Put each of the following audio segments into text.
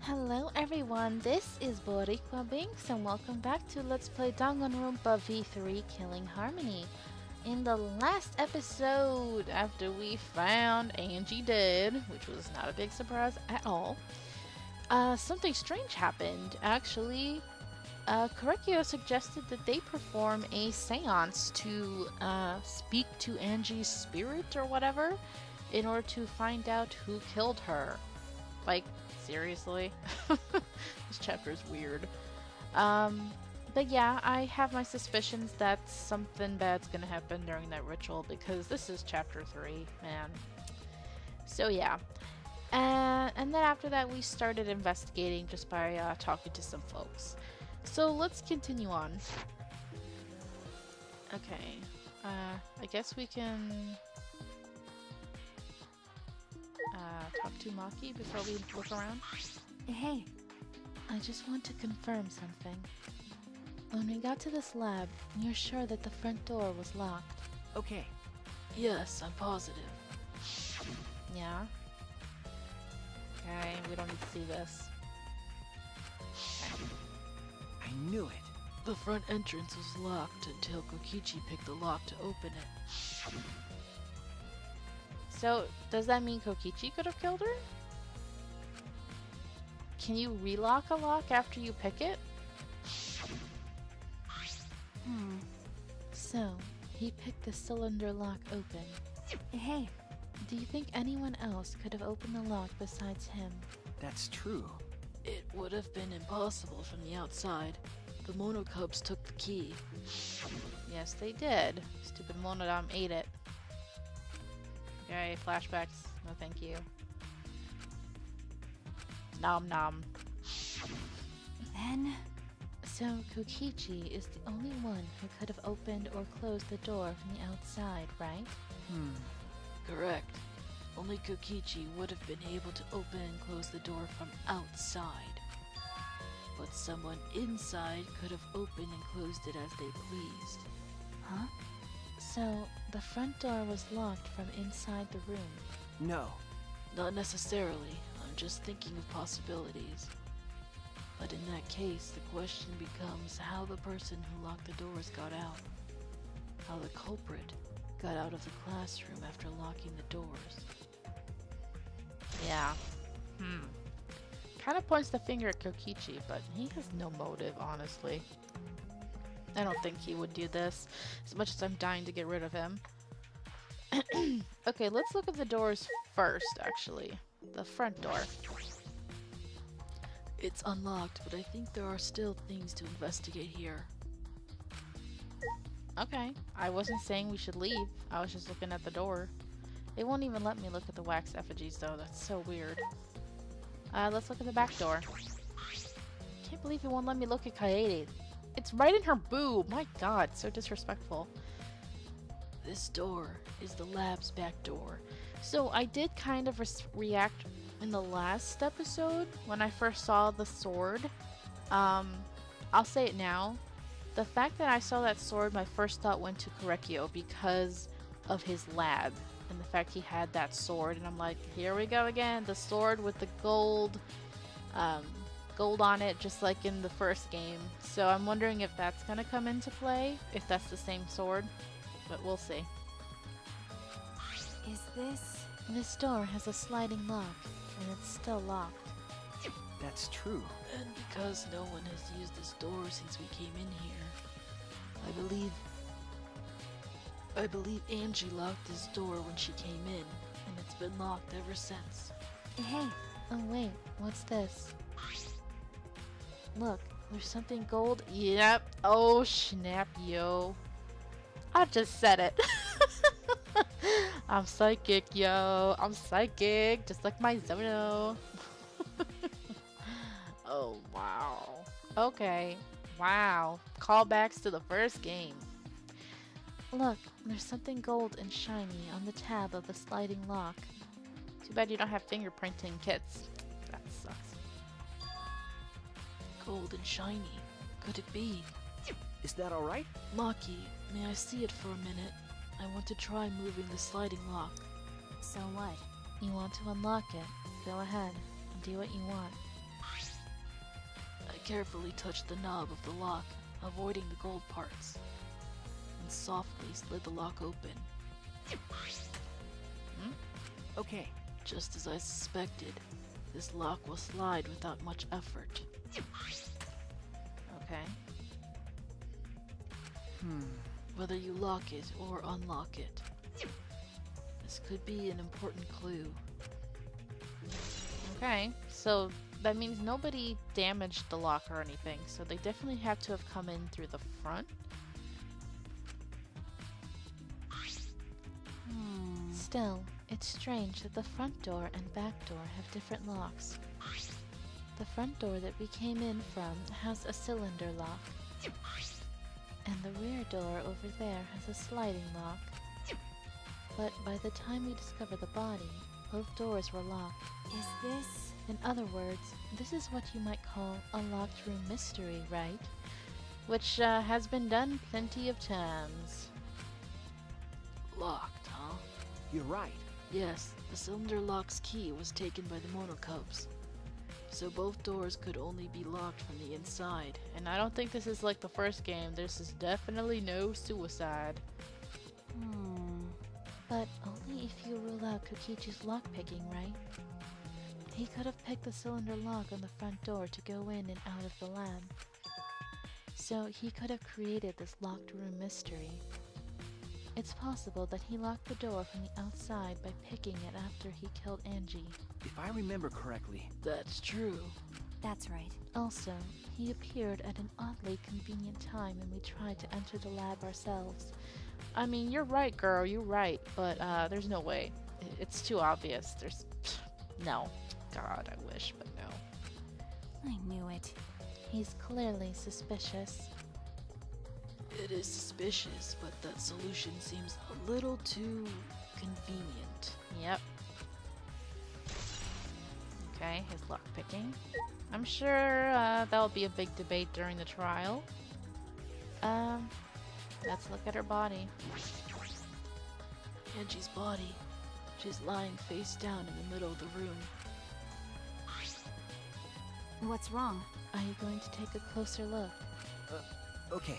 Hello everyone, this is Boricua Binks and welcome back to Let's Play Danganronpa V3 Killing Harmony. In the last episode, after we found Angie dead, which was not a big surprise at all, something strange happened. Actually, Korekio suggested that they perform a seance to speak to Angie's spirit or whatever in order to find out who killed her. Like, seriously? This chapter is weird. But yeah, I have my suspicions that something bad's gonna happen during that ritual because this is chapter 3, man. So yeah. And then after that we started investigating just by talking to some folks. So let's continue on. Okay. I guess we can talk to Maki before we look around. Hey, I just want to confirm something. When we got to this lab, you're sure that the front door was locked? okay. Yes, I'm positive. Yeah? Okay, we don't need to see this. I knew it. The front entrance was locked until Kokichi picked the lock to open it. So, does that mean Kokichi could have killed her? Can you relock a lock after you pick it? So, he picked the cylinder lock open. Hey, Do you think anyone else could have opened the lock besides him? that's true. It would have been impossible from the outside. The monocubs took the key. Yes, they did. Stupid Monodam ate it. Okay, flashbacks. No thank you. Nom nom. Then, So, Kokichi is the only one who could have opened or closed the door from the outside, right? Correct. Only Kokichi would have been able to open and close the door from outside. But someone inside could have opened and closed it as they pleased. huh? So, the front door was locked from inside the room. No. Not necessarily. I'm just thinking of possibilities. But in that case, the question becomes how the person who locked the doors got out. How the culprit got out of the classroom after locking the doors. Yeah. Kind of points the finger at Kokichi, but he has no motive, honestly. I don't think he would do this, as much as I'm dying to get rid of him. Okay, let's look at the doors first, actually. The front door. It's unlocked, but I think there are still things to investigate here. Okay, I wasn't saying we should leave. I was just looking at the door. They won't even let me look at the wax effigies, though. That's so weird. Let's look at the back door. Can't believe it won't let me look at Kaede. It's right in her boob! My god, so disrespectful. This door is the lab's back door. So I did kind of react in the last episode when I first saw the sword. I'll say it now. The fact that I saw that sword, my first thought went to Korekio because of his lab and the fact he had that sword, and I'm like, here we go again, the sword with the gold on it, just like in the first game. So I'm wondering if that's gonna come into play, if that's the same sword, but we'll see. Is this? This door has a sliding lock, and it's still locked. That's true. And because no one has used this door since we came in here, I believe Angie locked this door when she came in, and it's been locked ever since. Hey, Oh wait, what's this? Look, there's something gold. Yep. Oh snap, yo. I just said it. I'm psychic, yo. I'm psychic, just like my Zono. Oh wow. Okay. Wow. Callbacks to the first game. Look, there's something gold and shiny on the tab of the sliding lock. Too bad you don't have fingerprinting kits. That sucks. Gold and shiny. Could it be? Is that alright? Maki, may I see it for a minute? I want to try moving the sliding lock. So what? You want to unlock it? Go ahead and do what you want. carefully touched the knob of the lock, avoiding the gold parts, and softly slid the lock open. Okay. Just as I suspected, this lock will slide without much effort. Okay. Whether you lock it or unlock it. This could be an important clue. Okay, so that means nobody damaged the lock or anything, so they definitely have to have come in through the front. Still, it's strange that the front door and back door have different locks. The front door that we came in from has a cylinder lock, and the rear door over there has a sliding lock. But by the time we discovered the body, both doors were locked. Is this... In other words, this is what you might call a locked room mystery, right? Which has been done plenty of times. Locked, huh? You're right. Yes, the cylinder lock's key was taken by the monocubs. So both doors could only be locked from the inside. And I don't think this is like the first game. This is definitely no suicide. But only if you rule out Kokichi's lockpicking, right? He could have picked the cylinder lock on the front door to go in and out of the lab. So he could have created this locked room mystery. It's possible that he locked the door from the outside by picking it after he killed Angie. If I remember correctly... That's true. That's right. Also, he appeared at an oddly convenient time when we tried to enter the lab ourselves. I mean, you're right, girl, you're right, but there's no way. It's too obvious. There's... no. God, I wish, but no. I knew it. He's clearly suspicious. It is suspicious, but that solution seems a little too convenient. Yep. Okay, his lockpicking. I'm sure that'll be a big debate during the trial. Let's look at her body. Angie's body. She's lying face down in the middle of the room. What's wrong? Are you going to take a closer look? Okay.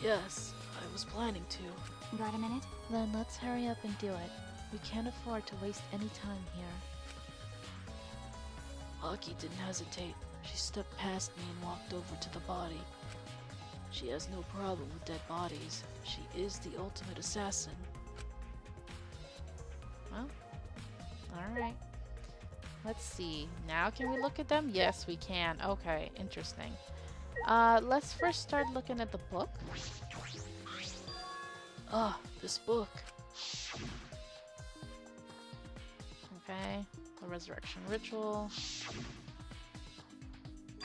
Yes, I was planning to. Got a minute? Then let's hurry up and do it. We can't afford to waste any time here. Aki didn't hesitate. She stepped past me and walked over to the body. She has no problem with dead bodies. She is the ultimate assassin. Well, alright. Let's see. Now can we look at them? Yes, we can. Okay, interesting. Let's first start looking at the book. Ah, this book. Okay, the resurrection ritual.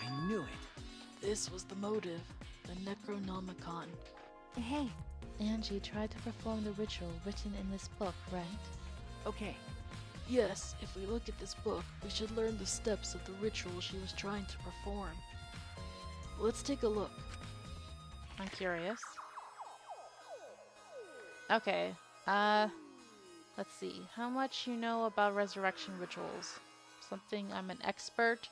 I knew it. This was the motive, the Necronomicon. Hey. Angie tried to perform the ritual written in this book, right? Okay. Yes, if we look at this book, we should learn the steps of the ritual she was trying to perform. Let's take a look. I'm curious. Okay, let's see. How much you know about resurrection rituals? Something I'm an expert.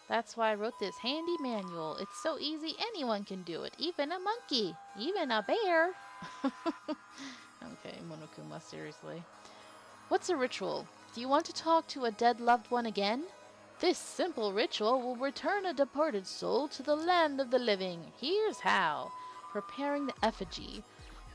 That's why I wrote this handy manual. It's so easy, anyone can do it. Even a monkey. Even a bear. Okay, Monokuma, seriously. What's a ritual? Do you want to talk to a dead loved one again? This simple ritual will return a departed soul to the land of the living. Here's how. Preparing the effigy.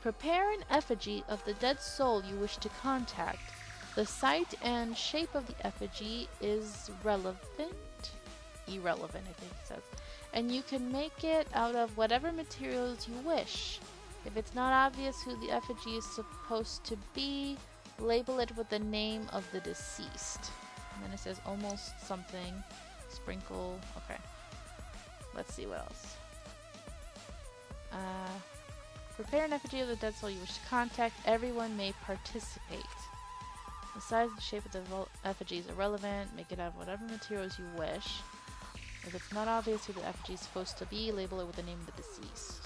Prepare an effigy of the dead soul you wish to contact. The site and shape of the effigy is irrelevant, I think it says. And you can make it out of whatever materials you wish. If it's not obvious who the effigy is supposed to be, label it with the name of the deceased. And then it says almost something. Sprinkle. Okay. Let's see what else. Prepare an effigy of the dead soul you wish to contact. Everyone may participate. The size and shape of the effigy is irrelevant. Make it out of whatever materials you wish. If it's not obvious who the effigy is supposed to be, label it with the name of the deceased.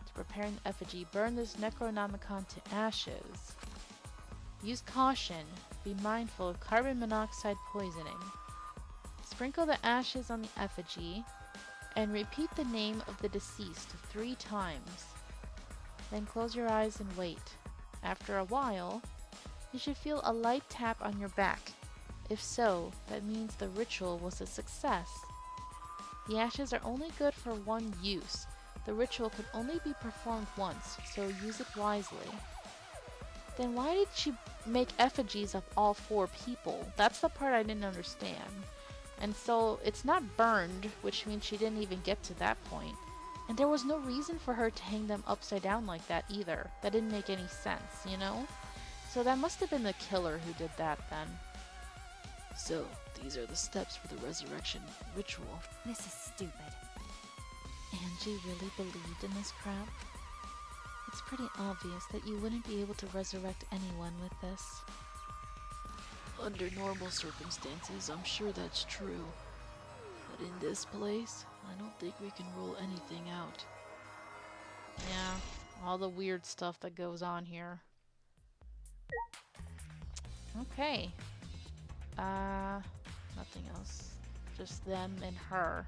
To prepare an effigy, burn this Necronomicon to ashes. Use caution. Be mindful of carbon monoxide poisoning. Sprinkle the ashes on the effigy and repeat the name of the deceased 3 times. Then close your eyes and wait. After a while, you should feel a light tap on your back. If so, that means the ritual was a success. The ashes are only good for one use. The ritual can only be performed once, so use it wisely. Then why did she make effigies of all 4 people? That's the part I didn't understand. And so it's not burned, which means she didn't even get to that point. And there was no reason for her to hang them upside down like that either. That didn't make any sense, you know? So that must have been the killer who did that then. So, these are the steps for the resurrection ritual. This is stupid. Angie really believed in this crap? It's pretty obvious that you wouldn't be able to resurrect anyone with this. Under normal circumstances, I'm sure that's true. But in this place, I don't think we can rule anything out. Yeah, all the weird stuff that goes on here. Okay. Nothing else. Just them and her.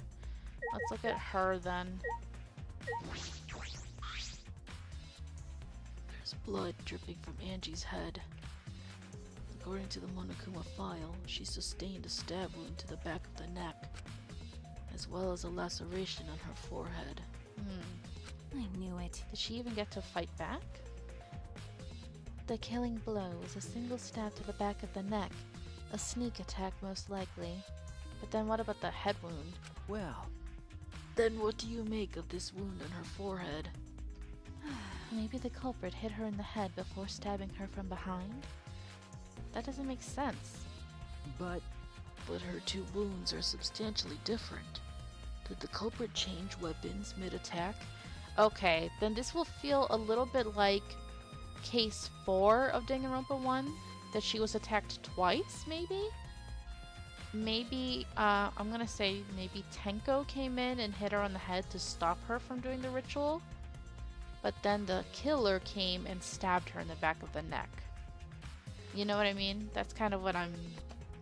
Let's look at her then. There's blood dripping from Angie's head. According to the Monokuma file, she sustained a stab wound to the back of the neck, as well as a laceration on her forehead. I knew it. Did she even get to fight back? The killing blow was a single stab to the back of the neck. A sneak attack most likely. But then what about the head wound? Well, Then what do you make of this wound on her forehead? Maybe the culprit hit her in the head before stabbing her from behind? That doesn't make sense. but But her 2 wounds are substantially different. Did the culprit change weapons mid-attack? Okay, then this will feel a little bit like case 4 of Danganronpa 1, that she was attacked twice, maybe? Maybe, I'm gonna say maybe Tenko came in and hit her on the head to stop her from doing the ritual, but then the killer came and stabbed her in the back of the neck. You know what I mean? That's kind of what I'm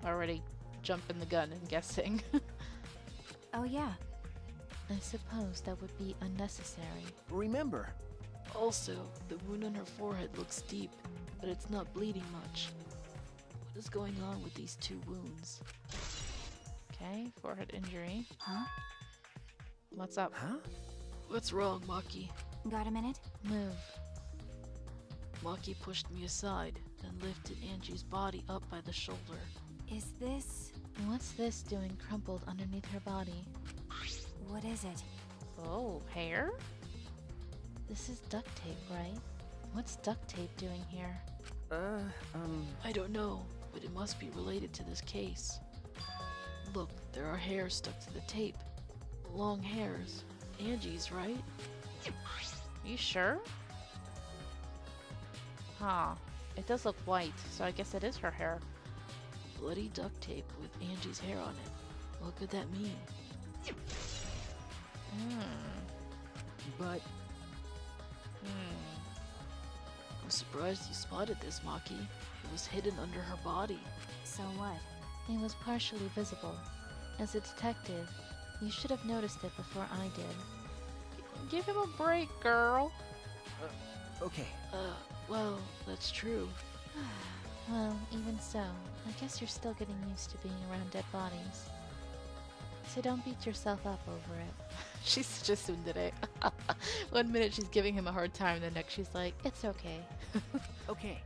already jumping the gun and guessing. Oh yeah. I suppose that would be unnecessary. remember, Also, the wound on her forehead looks deep, but it's not bleeding much. What is going on with these 2 wounds? Okay, forehead injury. Huh? What's up? huh? What's wrong, Maki? Got a minute? Move. Maki pushed me aside, then lifted Angie's body up by the shoulder. Is this... What's this doing crumpled underneath her body? What is it? Oh, hair? This is duct tape, right? What's duct tape doing here? I don't know, but it must be related to this case. Look, there are hairs stuck to the tape. Long hairs. Angie's, right? You sure? Huh. It does look white, so I guess it is her hair. Bloody duct tape with Angie's hair on it. What could that mean? But I'm surprised you spotted this, Maki. It was hidden under her body. So what? It was partially visible. As a detective, you should have noticed it before I did. Give him a break, girl. okay. Well, that's true. Well, even so, I guess you're still getting used to being around dead bodies. So don't beat yourself up over it. She's such a tsundere. 1 minute she's giving him a hard time, the next she's like, it's okay. Okay.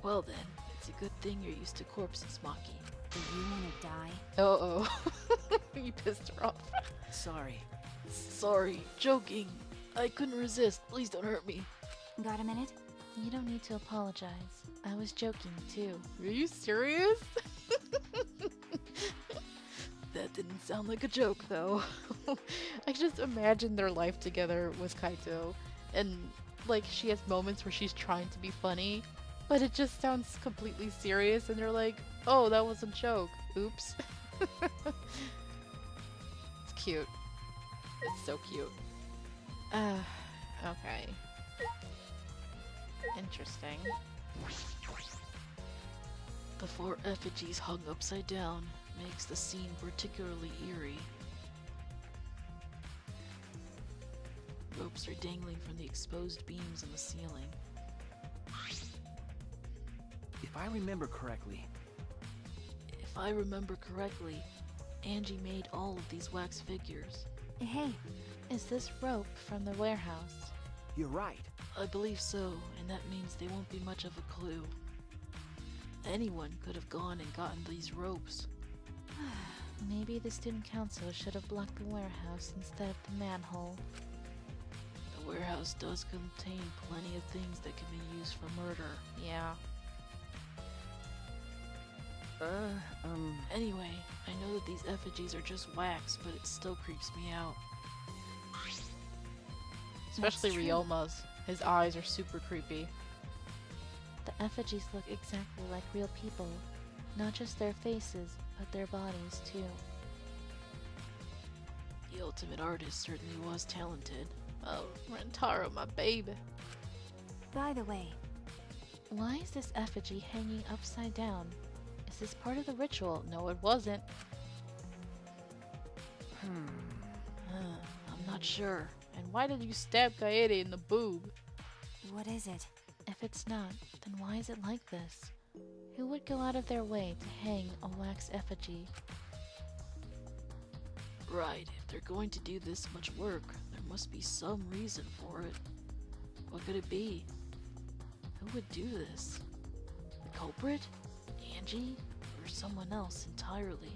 Well then, it's a good thing you're used to corpses, Maki. Do you want to die? Uh-oh. You pissed her off. Sorry. Sorry, joking. I couldn't resist. Please don't hurt me. Got a minute? You don't need to apologize. I was joking, too. Are you serious? That didn't sound like a joke, though. I just imagine their life together with Kaito, and like she has moments where she's trying to be funny, but it just sounds completely serious, and they're like, "Oh, that was a joke. Oops." It's cute. It's so cute. Okay. Interesting. The 4 effigies hung upside down makes the scene particularly eerie. Ropes are dangling from the exposed beams on the ceiling. If I remember correctly, Angie made all of these wax figures. Hey, Is this rope from the warehouse? you're right. I believe so, and that means they won't be much of a clue. Anyone could have gone and gotten these ropes. Maybe the student council should have blocked the warehouse instead of the manhole. The warehouse does contain plenty of things that can be used for murder. Yeah. Anyway, I know that these effigies are just wax, but it still creeps me out. Especially That's true. Ryoma's. His eyes are super creepy. The effigies look exactly like real people. Not just their faces, but their bodies too. The ultimate artist certainly was talented. Oh, Rentaro, my baby. by the way, Why is this effigy hanging upside down? Is this part of the ritual? No, it wasn't. I'm not sure. And why did you stab Kaede in the boob? what is it? If it's not, then why is it like this? Who would go out of their way to hang a wax effigy? Right, if they're going to do this much work, there must be some reason for it. What could it be? Who would do this? The culprit? Angie? Or someone else entirely?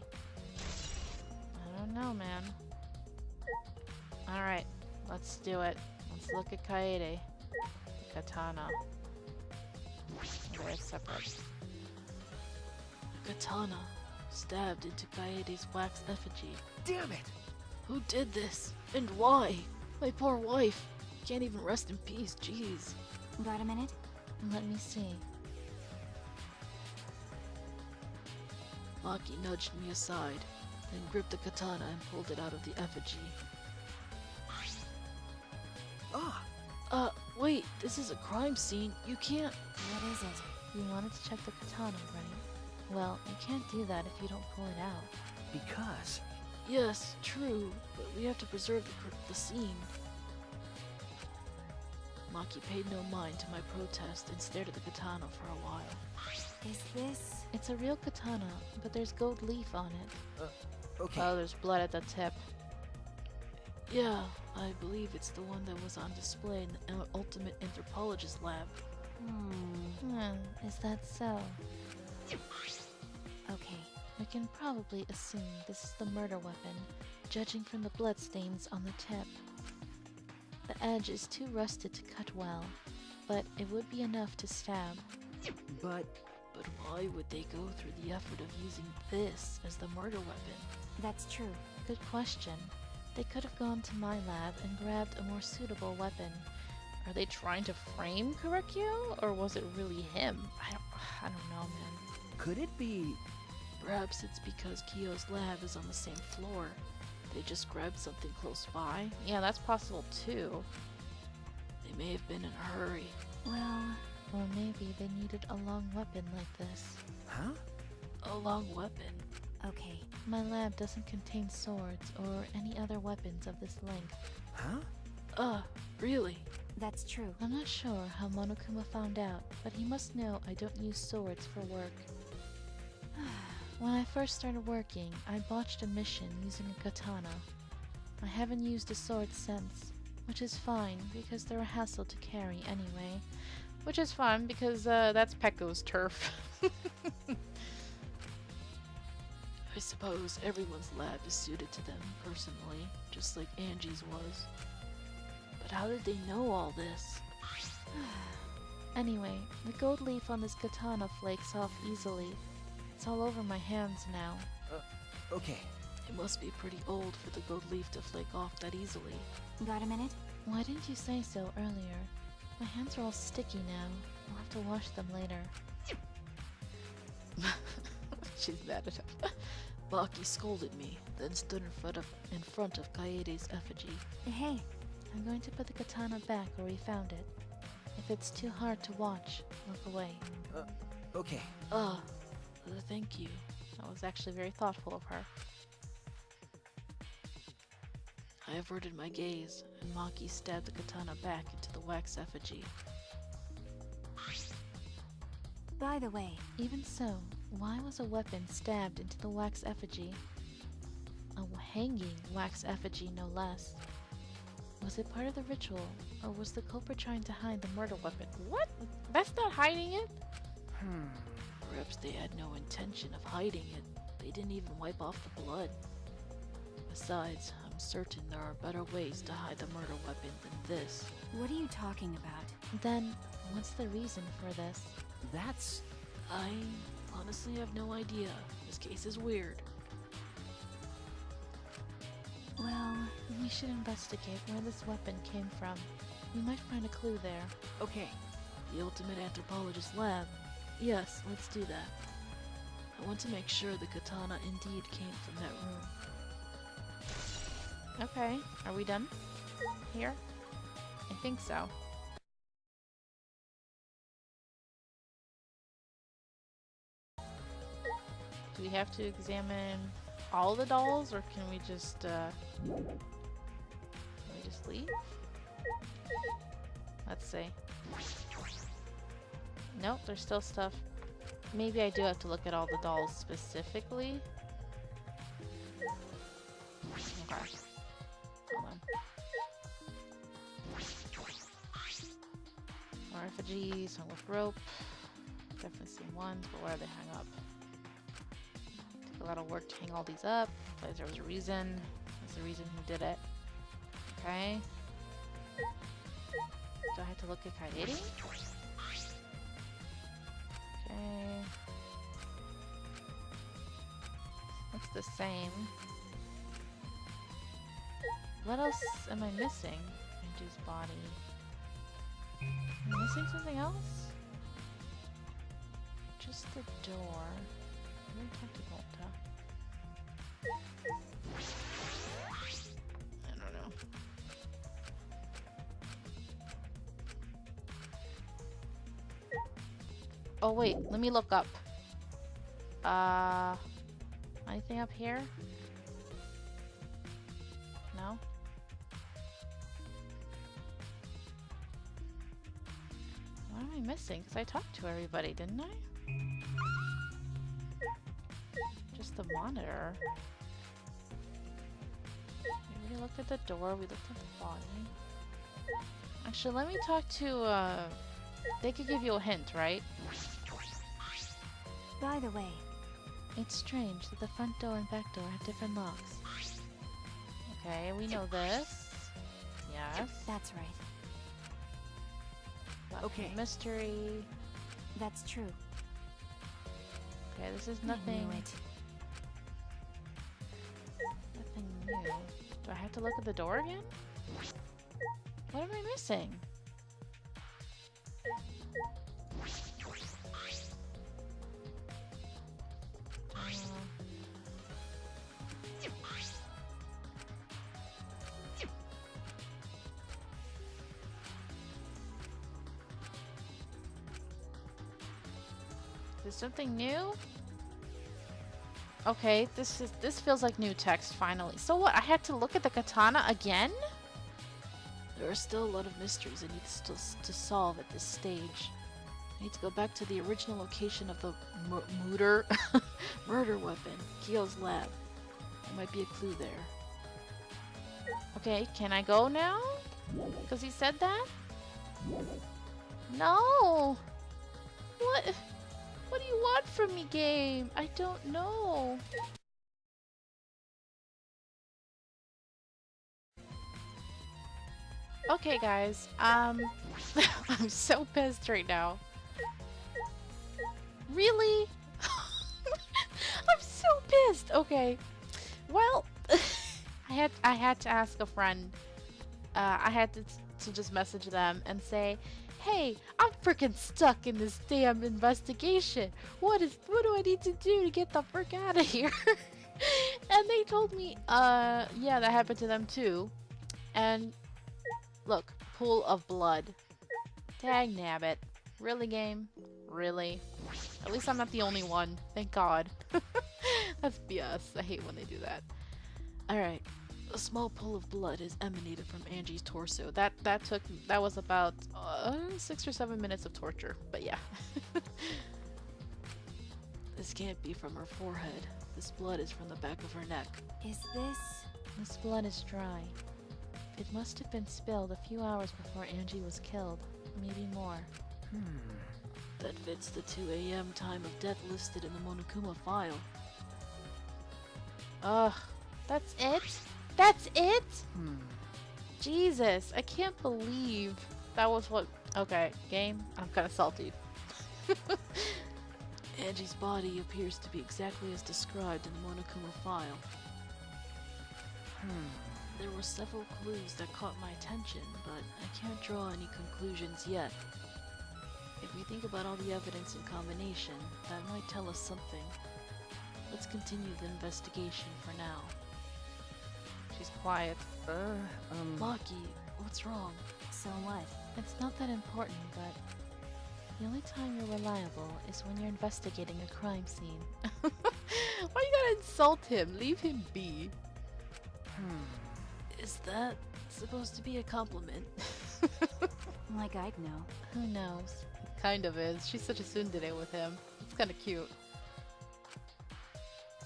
I don't know, man. Alright, let's do it. Let's look at Kaede. The katana. They're separate. A katana stabbed into Kaede's wax effigy. Damn it! Who did this? And why? My poor wife. Can't even rest in peace, jeez. Got a minute? Let me see. Maki nudged me aside, then gripped the katana and pulled it out of the effigy. Ah, Wait, this is a crime scene. You can't. What is it? You wanted to check the katana, right? Well, you can't do that if you don't pull it out. because... Yes, true, but we have to preserve the scene. Maki paid no mind to my protest and stared at the katana for a while. Is this... It's a real katana, but there's gold leaf on it. Okay, Oh, there's blood at the tip. Yeah, I believe it's the one that was on display in the Ultimate Anthropologist lab. Is that so? Okay. We can probably assume this is the murder weapon, judging from the bloodstains on the tip. The edge is too rusted to cut well, but it would be enough to stab. but... But why would they go through the effort of using this as the murder weapon? That's true. Good question. They could have gone to my lab and grabbed a more suitable weapon. Are they trying to frame Kurekyo, or was it really him? I don't know, man. Could it be... Perhaps it's because Kyo's lab is on the same floor. They just grabbed something close by. Yeah, that's possible too. They may have been in a hurry. Well, Or maybe they needed a long weapon like this. Huh? A long weapon. okay. My lab doesn't contain swords or any other weapons of this length. Huh? Really? That's true. I'm not sure how Monokuma found out, but he must know I don't use swords for work. When I first started working, I botched a mission using a katana. I haven't used a sword since, which is fine because they're a hassle to carry anyway. Which is fun because that's Pekko's turf. I suppose everyone's lab is suited to them, personally, just like Angie's was. But how did they know all this? Anyway, the gold leaf on this katana flakes off easily. It's all over my hands now. Okay. It must be pretty old for the gold leaf to flake off that easily. Got a minute? Why didn't you say so earlier? My hands are all sticky now. I'll have to wash them later. She's mad at him. Maki scolded me, then stood in front of Kaede's effigy. Hey, I'm going to put the katana back where we found it. If it's too hard to watch, look away. Okay. Thank you. That was actually very thoughtful of her. I averted my gaze, and Maki stabbed the katana back into the wax effigy. By the way, Even so, why was a weapon stabbed into the wax effigy? A hanging wax effigy, no less. Was it part of the ritual, or was the culprit trying to hide the murder weapon? What? That's not hiding it? Perhaps they had no intention of hiding it. They didn't even wipe off the blood. Besides, I'm certain there are better ways to hide the murder weapon than this. what are you talking about? Then, what's the reason for this? That's... I honestly have no idea. This case is weird. Well, We should investigate where this weapon came from. We might find a clue there. Okay. The ultimate anthropologist lab. Yes, let's do that. I want to make sure the katana indeed came from that room. Okay, are we done? Here? I think so. Do we have to examine all the dolls, or can we just leave? Let's see. Nope, there's still stuff. Maybe I do have to look at all the dolls specifically. Okay. Hold on. More effigies, hung with rope. Definitely seen ones, but where do they hang up? Took a lot of work to hang all these up. But there was a reason. There's a reason who did it. Okay. Do I have to look at Kairi? Okay. Looks the same. What else am I missing? Angie's body. Am I missing something else? Just the door. Very technical stuff. I don't know. Oh wait, let me look up. Anything up here? No? What am I missing? Because I talked to everybody, didn't I? Just the monitor. We already looked at the door, we looked at the body. Actually, let me talk to, they could give you a hint, right? by the way, It's strange that the front door and back door have different locks. Okay, we know this. Yes. that's right. Okay. Mystery. That's true. Okay, this is I nothing. knew it. Nothing new. Do I have to look at the door again? What am I missing? Is something new? Okay, this feels like new text finally. So what? I had to look at the katana again? There are still a lot of mysteries I need to solve at this stage. I need to go back to the original location of the murder weapon, Kyo's lab. There might be a clue there. Okay, can I go now? Because he said that? No! What? What do you want from me, game? I don't know. Okay, guys. I'm so pissed right now. Really? I'm so pissed. Okay. Well, I had to ask a friend. I had to just message them and say, "Hey, I'm freaking stuck in this damn investigation. What do I need to do to get the frick out of here?" And they told me, yeah, that happened to them too. And look, pool of blood. Dang nabbit. Really, game? Really? At least I'm not the only one. Thank God. That's BS. I hate when they do that. Alright, A small pool of blood has emanated from Angie's torso. That was about 6 or 7 minutes of torture. But yeah. This can't be from her forehead. This blood is from the back of her neck. Is this... This blood is dry. It must have been spilled a few hours before Angie was killed. Maybe more. That fits the 2 a.m. time of death listed in the Monokuma file. Ugh. That's it? That's it? Jesus, I can't believe that was what... Okay, game, I'm kind of salty. Angie's body appears to be exactly as described in the Monokuma file. There were several clues that caught my attention, but I can't draw any conclusions yet. If we think about all the evidence in combination, that might tell us something. Let's continue the investigation for now. She's quiet. Maki, what's wrong? So what? It's not that important, but the only time you're reliable is when you're investigating a crime scene. Why you gotta insult him? Leave him be. Is that supposed to be a compliment? Like I'd know. Who knows? Kind of is. She's such a tsundere with him. It's kind of cute.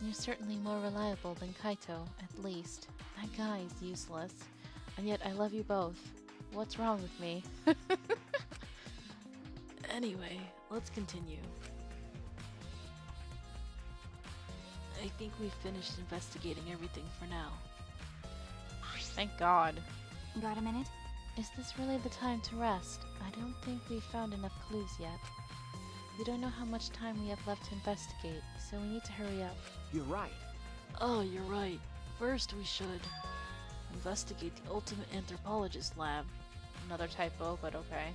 You're certainly more reliable than Kaito, at least. That guy is useless. And yet I love you both. What's wrong with me? Anyway, let's continue. I think we've finished investigating everything for now. Thank God. Got a minute? Is this really the time to rest? I don't think we've found enough clues yet. We don't know how much time we have left to investigate, so we need to hurry up. You're right. Oh, you're right. First we should investigate the ultimate anthropologist lab. Another typo, but okay.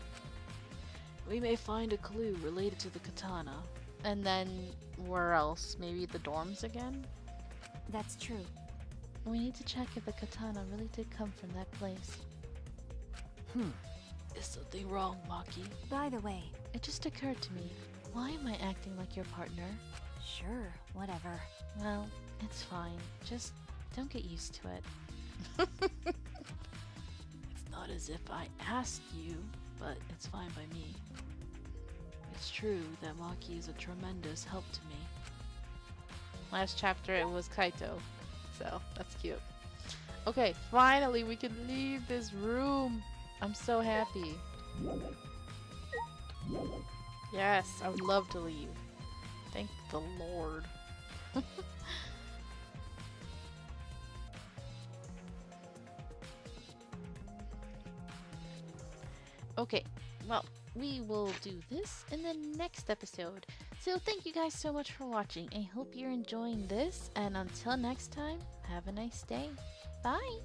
We may find a clue related to the katana. And then, where else? Maybe the dorms again? That's true. We need to check if the katana really did come from that place. Is something wrong, Maki? By the way, It just occurred to me, why am I acting like your partner? sure, whatever. Well, it's fine. Just don't get used to it. It's not as if I asked you, but it's fine by me. It's true that Maki is a tremendous help to me. Last chapter it was Kaito, so that's cute. Okay, finally we can leave this room. I'm so happy. Yes, I would love to leave. Thank the Lord. Okay, well, we will do this in the next episode. So thank you guys so much for watching. I hope you're enjoying this, and until next time, have a nice day. Bye!